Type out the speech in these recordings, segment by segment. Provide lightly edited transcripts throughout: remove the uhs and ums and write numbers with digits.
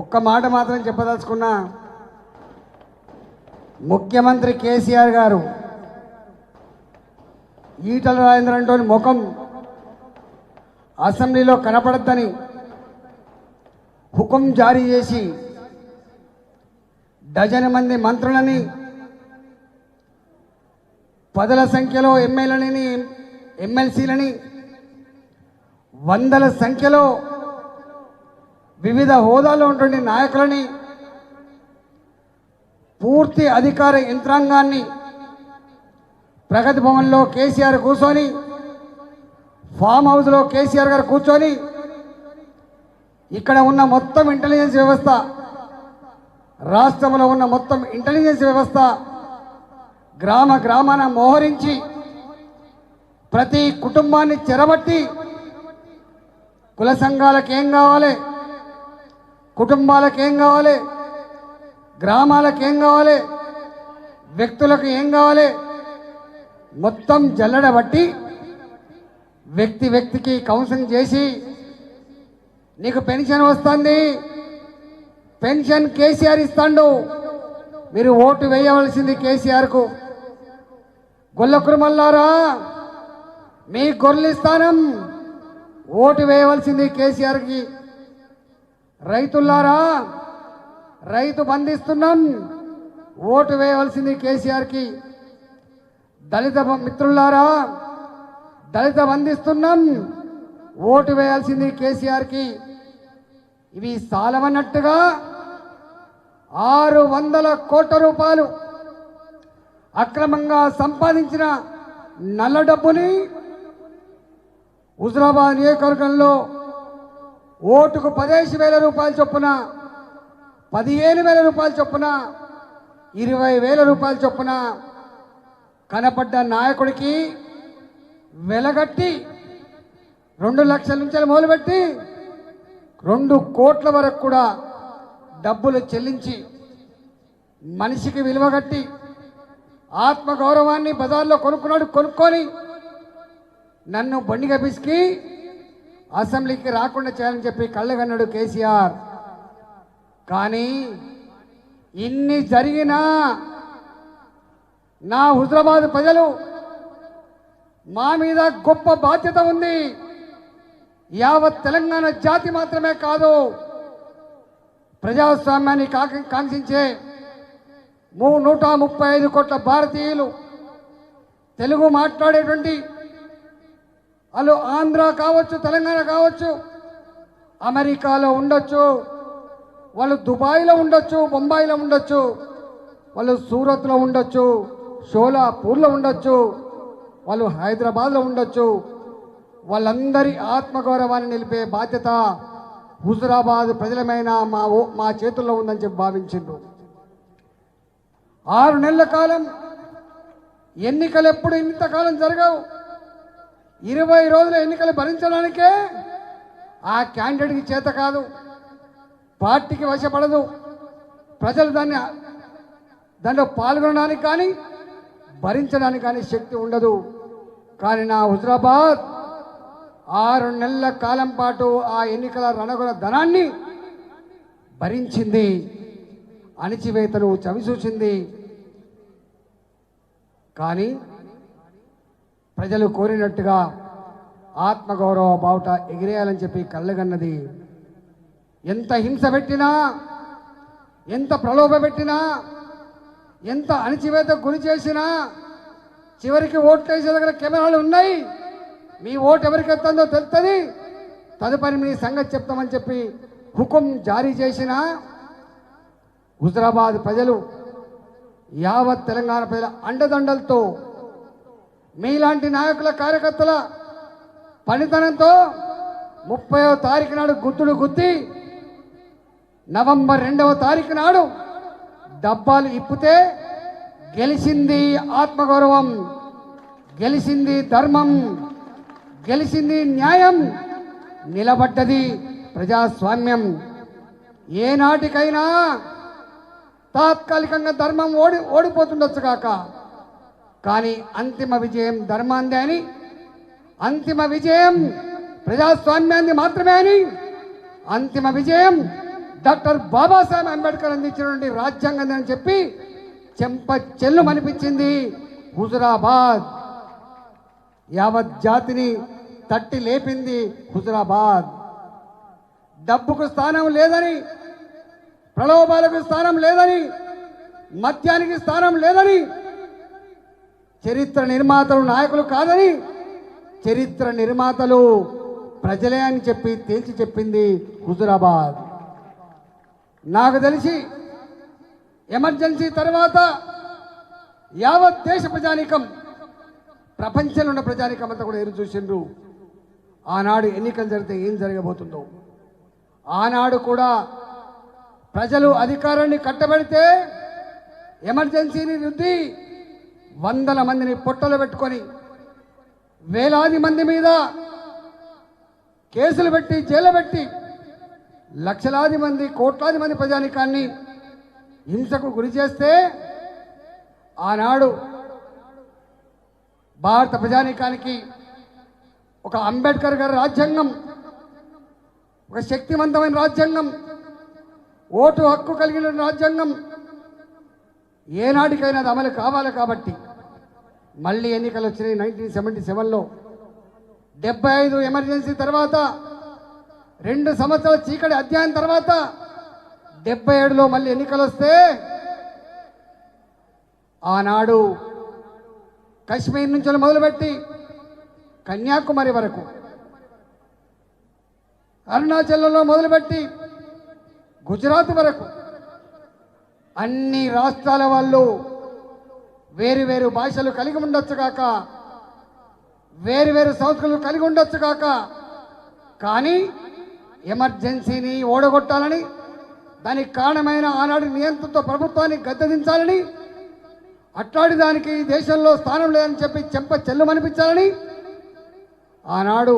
ఒక్క మాట మాత్రం చెప్పదలుచుకున్నా. ముఖ్యమంత్రి కేసీఆర్ గారు ఈటల రాజేందర్ అంటోని ముఖం అసెంబ్లీలో కనపడద్దని హుకుం జారీ చేసి డజన్ మంది మంత్రులని, పదుల సంఖ్యలో ఎమ్మెల్యేలని, ఎమ్మెల్సీలని, వందల సంఖ్యలో వివిధ హోదాలో ఉంటుండే నాయకులని, పూర్తి అధికార యంత్రాంగాన్ని ప్రగతి భవన్లో కేసీఆర్ కూర్చొని, ఫామ్ హౌస్లో కేసీఆర్ గారు కూర్చొని, ఇక్కడ ఉన్న మొత్తం ఇంటెలిజెన్స్ వ్యవస్థ, రాష్ట్రంలో ఉన్న మొత్తం ఇంటెలిజెన్స్ వ్యవస్థ గ్రామ గ్రామాన మోహరించి ప్రతి కుటుంబాన్ని చెరబట్టి కుల సంఘాలకు ఏం కావాలి, కుటుంబాలకు ఏం కావాలి, గ్రామాలకు ఏం కావాలి, వ్యక్తులకు ఏం కావాలి, మొత్తం జల్లడబట్టి వ్యక్తి వ్యక్తికి కౌన్సిలింగ్ చేసి నీకు పెన్షన్ వస్తుంది, పెన్షన్ కేసీఆర్ ఇస్తాడు, మీరు ఓటు వేయవలసింది కేసీఆర్కు. గొల్ల కురుమల్లారా, మీ గొర్రెల స్థానం ఓటు వేయవలసింది కేసీఆర్కి. రైతుల్లారా, రైతు బంధిస్తున్నాం, ఓటు వేయవలసింది కేసీఆర్కి. దళిత మిత్రులారా, దళిత బంధిస్తున్నాం, ఓటు వేయాల్సింది కేసీఆర్కి. ఇవి సాలవన్నట్టుగా 600 కోట్ల రూపాయలు అక్రమంగా సంపాదించిన నల్ల డబ్బుని హుజరాబాద్ నియోజకవర్గంలో ఓటుకు 15,000 రూపాయలు చొప్పున, 15,000 రూపాయలు చొప్పున, 20,000 రూపాయలు చొప్పున కనపడ్డ నాయకుడికి వెలగట్టి 2 లక్షల నుంచి మొదలుపెట్టి 2 కోట్ల వరకు కూడా డబ్బులు చెల్లించి మనిషికి విలువగట్టి ఆత్మగౌరవాన్ని బజార్లో కొనుక్కొని నన్ను బండిగా పిసికి అసెంబ్లీకి రాకుండా చేయాలని చెప్పి కళ్ళగన్నాడు కేసీఆర్. కానీ ఇన్ని జరిగినా నా హుజరాబాద్ ప్రజలు మా మీద గొప్ప బాధ్యత ఉంది. యావత్ తెలంగాణ జాతి మాత్రమే కాదు, ప్రజాస్వామ్యాన్ని కాంక్షించే 135 కోట్ల భారతీయులు, తెలుగు మాట్లాడేటువంటి వాళ్ళు ఆంధ్ర కావచ్చు, తెలంగాణ కావచ్చు, అమెరికాలో ఉండొచ్చు, వాళ్ళు దుబాయ్లో ఉండొచ్చు, బొంబాయిలో ఉండొచ్చు, వాళ్ళు సూరత్లో ఉండొచ్చు, షోలాపూర్లో ఉండొచ్చు, వాళ్ళు హైదరాబాద్లో ఉండొచ్చు. వాళ్ళందరి ఆత్మగౌరవాన్ని నిలిపే బాధ్యత హుజరాబాద్ ప్రజలమైన మా చేతుల్లో ఉందని చెప్పి భావించిండ్రు. 6 నెలల కాలం ఎన్నికలు ఎప్పుడు ఇంతకాలం జరగవు. 20 రోజుల ఎన్నికలు భరించడానికే ఆ క్యాండిడేట్కి చేత కాదు, పార్టీకి వశపడదు, ప్రజలు దాంట్లో పాల్గొనడానికి కానీ భరించడానికి కానీ శక్తి ఉండదు. కానీ నా హుజరాబాద్ 6 నెలల కాలం పాటు ఆ ఎన్నికల రణగుణ ధనాన్ని భరించింది, అణిచివేతను చవిచూసింది. కానీ ప్రజలు కోరినట్టుగా ఆత్మగౌరవ బావుట ఎగిరేయాలని చెప్పి కళ్ళగన్నది. ఎంత హింస పెట్టినా, ఎంత ప్రలోభ పెట్టినా, ఎంత అణిచివేత గురి చేసినా చివరికి ఓట్లు వేసే దగ్గర కెమెరాలు ఉన్నాయి, మీ ఓటు ఎవరికి ఎత్తుందో తెలుస్తుంది, తదుపరి మీ సంగతి చెప్తామని చెప్పి హుకుం జారీ చేసిన హుజరాబాద్ ప్రజలు, యావత్ తెలంగాణ ప్రజల అండదండలతో, మీలాంటి నాయకుల కార్యకర్తల పనితనంతో 30వ తారీఖు నాడు గుర్తులు గుద్ది నవంబర్ 2వ తారీఖు నాడు డబ్బాలు ఇప్పితే గెలిచింది ఆత్మగౌరవం, గెలిచింది ధర్మం, గెలిచింది న్యాయం, నిలబడ్డది ప్రజాస్వామ్యం. ఏనాటికైనా తాత్కాలికంగా ధర్మం ఓడిపోతుండొచ్చు కాక, కానీ అంతిమ విజయం ధర్మాందే అని, అంతిమ విజయం ప్రజాస్వామ్యాన్ని మాత్రమే అని, అంతిమ విజయం డాక్టర్ బాబాసాహెబ్ అంబేద్కర్ అందించినటువంటి రాజ్యాంగం అని చెప్పి చెంప చెల్లు అనిపించింది హుజురాబాద్. యావత్ జాతిని తట్టి లేపింది హుజురాబాద్. డబ్బుకు స్థానం లేదని, ప్రలోభాలకు స్థానం లేదని, మద్యానికి స్థానం లేదని, చరిత్ర నిర్మాతలు నాయకులు కాదని, చరిత్ర నిర్మాతలు ప్రజలే అని చెప్పి తేల్చి చెప్పింది హుజురాబాద్. నాకు తెలిసి ఎమర్జెన్సీ తర్వాత యావత్ దేశ ప్రజానీకం, ప్రపంచంలో ఉన్న ప్రజానీకం అంతా కూడా ఎదురు చూసిండ్రు ఆనాడు ఎన్నికలు జరిగితే ఏం జరగబోతుందో. ఆనాడు కూడా ప్రజలు అధికారాన్ని కట్టబెడితే ఎమర్జెన్సీని రుద్ది వందల మందిని పొట్టలు పెట్టుకొని వేలాది మంది మీద కేసులు పెట్టి జైలు పెట్టి లక్షలాది మంది కోట్లాది మంది ప్రజానీకాన్ని హింసకు గురి చేస్తే ఆనాడు భారత ప్రజానీకానికి ఒక అంబేద్కర్ గారి రాజ్యాంగం, ఒక శక్తివంతమైన రాజ్యాంగం, ఓటు హక్కు కలిగిన రాజ్యాంగం ఏనాటికైనా అది అమలు కావాలి. కాబట్టి మళ్ళీ ఎన్నికలు వచ్చినాయి 1977లో. 75 ఎమర్జెన్సీ తర్వాత 2 సంవత్సరాల చీకటి అధ్యాయం తర్వాత 77లో మళ్ళీ ఎన్నికలు వస్తే ఆనాడు కశ్మీర్ నుంచి మొదలుపెట్టి కన్యాకుమారి వరకు, అరుణాచల్లో మొదలుపెట్టి గుజరాత్ వరకు అన్ని రాష్ట్రాల వాళ్ళు వేరు వేరు భాషలు కలిగి ఉండొచ్చు కాక, వేరు వేరు సంస్కృతులు కలిగి ఉండొచ్చు కాక, కానీ ఎమర్జెన్సీని ఓడగొట్టాలని, దానికి కారణమైన ఆనాడు నియంత్రణతో ప్రభుత్వాన్ని గద్దెదించాలని, అట్లాంటి దానికి దేశంలో స్థానం లేదని చెప్పి చెంప చెల్లుమనిపించాలని ఆనాడు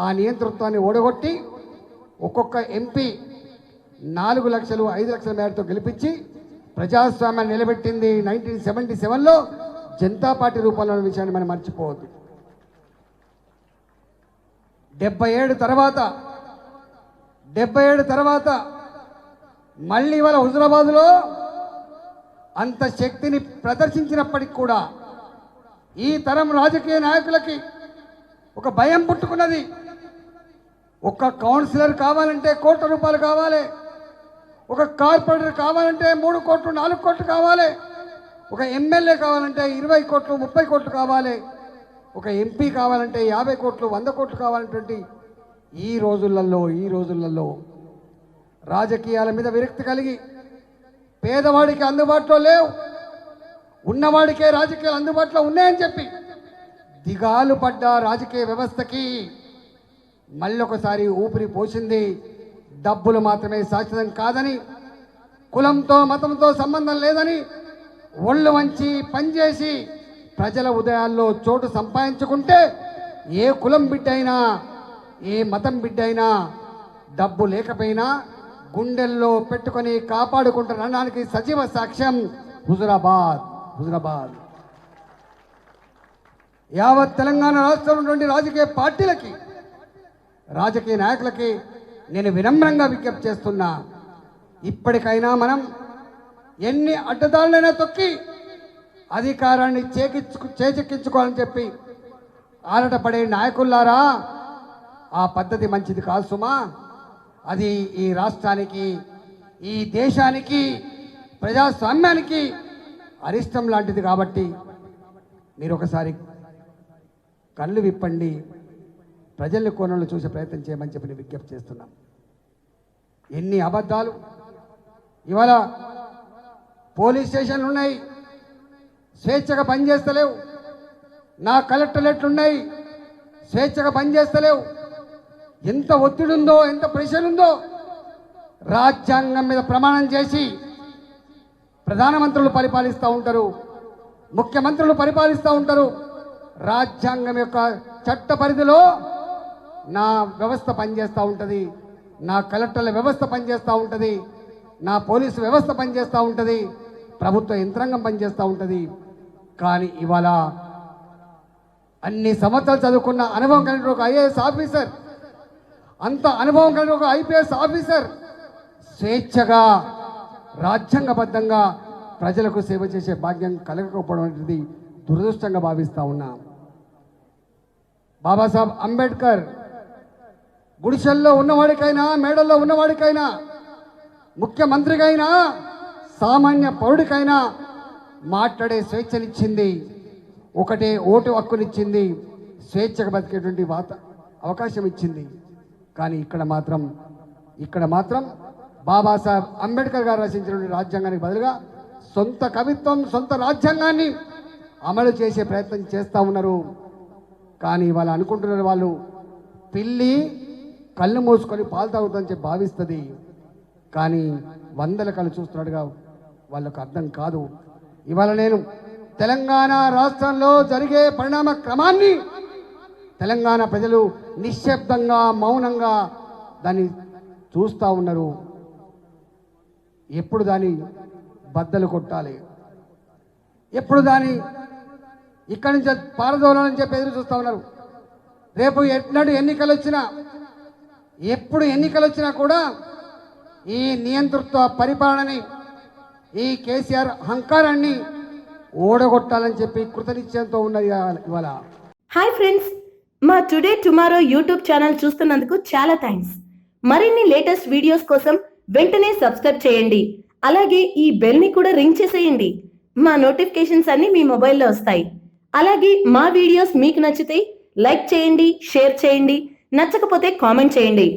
ఆ నియంతృత్వాన్ని ఓడగొట్టి ఒక్కొక్క ఎంపీ 4 లక్షలు 5 లక్షల మేరతో గెలిపించి ప్రజాస్వామ్యాన్ని నిలబెట్టింది 1977లో జనతా పార్టీ రూపంలో ఉన్న విషయాన్ని మనం మర్చిపోవద్దు. 77 తర్వాత మళ్ళీ ఇవాళ హుజురాబాద్లో అంత శక్తిని ప్రదర్శించినప్పటికి కూడా ఈ తరం రాజకీయ నాయకులకి ఒక భయం పుట్టుకున్నది. ఒక కౌన్సిలర్ కావాలంటే కోట్ల రూపాయలు కావాలి, ఒక కార్పొరేటర్ కావాలంటే 3 కోట్లు 4 కోట్లు కావాలి, ఒక ఎమ్మెల్యే కావాలంటే 20 కోట్లు 30 కోట్లు కావాలి, ఒక ఎంపీ కావాలంటే 50 కోట్లు 100 కోట్లు కావాలనేటువంటి ఈ రోజులలో రాజకీయాల మీద విరక్తి కలిగి పేదవాడికి అందుబాటులో లేవు, ఉన్నవాడికే రాజకీయాలు అందుబాటులో ఉన్నాయని చెప్పి దిగాలు పడ్డ రాజకీయ వ్యవస్థకి మళ్ళీ ఒకసారి ఊపిరి పోసింది. డబ్బులు మాత్రమే శాశ్వతం కాదని, కులంతో మతంతో సంబంధం లేదని ఒళ్ళు వంచి పనిచేసి ప్రజల ఉదయాల్లో చోటు సంపాదించుకుంటే ఏ కులం బిడ్డైనా ఏ మతం బిడ్డైనా డబ్బు లేకపోయినా గుండెల్లో పెట్టుకొని కాపాడుకుంటున్నడానికి సజీవ సాక్ష్యం హుజురాబాద్. యావత్ తెలంగాణ రాష్ట్రంలో నుండి రాజకీయ పార్టీలకి, రాజకీయ నాయకులకి నేను వినమ్రంగా విజ్ఞప్తి చేస్తున్నా, ఇప్పటికైనా మనం ఎన్ని అడ్డదాళ్ళైనా తొక్కి అధికారాన్ని చేజెక్కించుకోవాలని చెప్పి ఆరాటపడే నాయకులారా, ఆ పద్ధతి మంచిది కాదు సుమా. అది ఈ రాష్ట్రానికి, ఈ దేశానికి, ప్రజాస్వామ్యానికి అరిష్టం లాంటిది. కాబట్టి మీరు ఒకసారి కళ్ళు విప్పండి, ప్రజల్ని కోణంలో చూసే ప్రయత్నం చేయమని చెప్పి విజ్ఞప్తి చేస్తున్నాం. ఎన్ని అబద్ధాలు! ఇవాళ పోలీస్ స్టేషన్లు ఉన్నాయి, స్వేచ్ఛగా పనిచేస్తలేవు. నా కలెక్టరేట్లు ఉన్నాయి, స్వేచ్ఛగా పనిచేస్తలేవు. ఎంత ఒత్తిడి ఉందో, ఎంత ప్రెషర్ ఉందో. రాజ్యాంగం మీద ప్రమాణం చేసి ప్రధానమంత్రులు పరిపాలిస్తూ ఉంటారు, ముఖ్యమంత్రులు పరిపాలిస్తూ ఉంటారు. రాజ్యాంగం యొక్క చట్ట పరిధిలో నా వ్యవస్థ పనిచేస్తూ ఉంటుంది, నా కలెక్టర్ల వ్యవస్థ పనిచేస్తూ ఉంటుంది, నా పోలీసు వ్యవస్థ పనిచేస్తూ ఉంటుంది, ప్రభుత్వ యంత్రాంగం పనిచేస్తూ ఉంటుంది. కానీ ఇవాళ అన్ని సంవత్సరాలు చదువుకున్న అనుభవం కలిగిన ఒక ఐఏఎస్ ఆఫీసర్, అంత అనుభవం కలిగిన ఒక ఐపీఎస్ ఆఫీసర్ స్వేచ్ఛగా రాజ్యాంగబద్ధంగా ప్రజలకు సేవ చేసే భాగ్యం కలగకపోవడం అనేది దురదృష్టంగా భావిస్తూ ఉన్నా. బాబాసాహెబ్ అంబేద్కర్ గుడిసెల్లో ఉన్నవాడికైనా, మేడల్లో ఉన్నవాడికైనా, ముఖ్యమంత్రికైనా, సామాన్య పౌరుడికైనా మాట్లాడే స్వేచ్ఛనిచ్చింది. ఒకటే ఓటు హక్కునిచ్చింది. స్వేచ్ఛగా బతికేటువంటి అవకాశం ఇచ్చింది. కానీ ఇక్కడ మాత్రం బాబాసాహెబ్ అంబేద్కర్ గారు రచించినటువంటి రాజ్యాంగానికి బదులుగా సొంత కవిత్వం, సొంత రాజ్యాంగాన్ని అమలు చేసే ప్రయత్నం చేస్తూ ఉన్నారు. కానీ వాళ్ళు అనుకుంటున్నారు, వాళ్ళు పిల్లి కళ్ళు మూసుకొని పాలు తాగుతుందని చెప్పి భావిస్తుంది. కానీ వందల కళ్ళు చూస్తున్నాడుగా వాళ్ళకు అర్థం కాదు. ఇవాళ నేను తెలంగాణ రాష్ట్రంలో జరిగే పరిణామ క్రమాన్ని తెలంగాణ ప్రజలు నిశ్శబ్దంగా, మౌనంగా దాన్ని చూస్తూ ఉన్నారు. ఎప్పుడు దాన్ని బద్దలు కొట్టాలి, ఎప్పుడు దాన్ని ఇక్కడి నుంచి పారదోలాలని చెప్పి ఎదురు చూస్తూ ఉన్నారు. రేపు ఎన్నడూ ఎప్పుడు ఎన్నికలు వచ్చినా కూడా ఈ నియంతృత్వ పరిపాలనని, ఈ కేసీఆర్ అహంకారాన్ని ఓడగొట్టాలని చెప్పి కృతనిశ్చయంతో ఉన్నది ఇవాళ. హాయ్ ఫ్రెండ్స్, మా టుడే టుమారో యూట్యూబ్ ఛానల్ చూస్తున్నందుకు చాలా థ్యాంక్స్. మరిన్ని లేటెస్ట్ వీడియోస్ కోసం వెంటనే సబ్స్క్రైబ్ చేయండి. అలాగే ఈ బెల్ ని కూడా రింగ్ చేసేయండి. మా నోటిఫికేషన్స్ అన్ని మీ మొబైల్లో వస్తాయి. అలాగే మా వీడియోస్ మీకు నచ్చితే లైక్ చేయండి, షేర్ చేయండి, నచ్చకపోతే కామెంట్ చేయండి.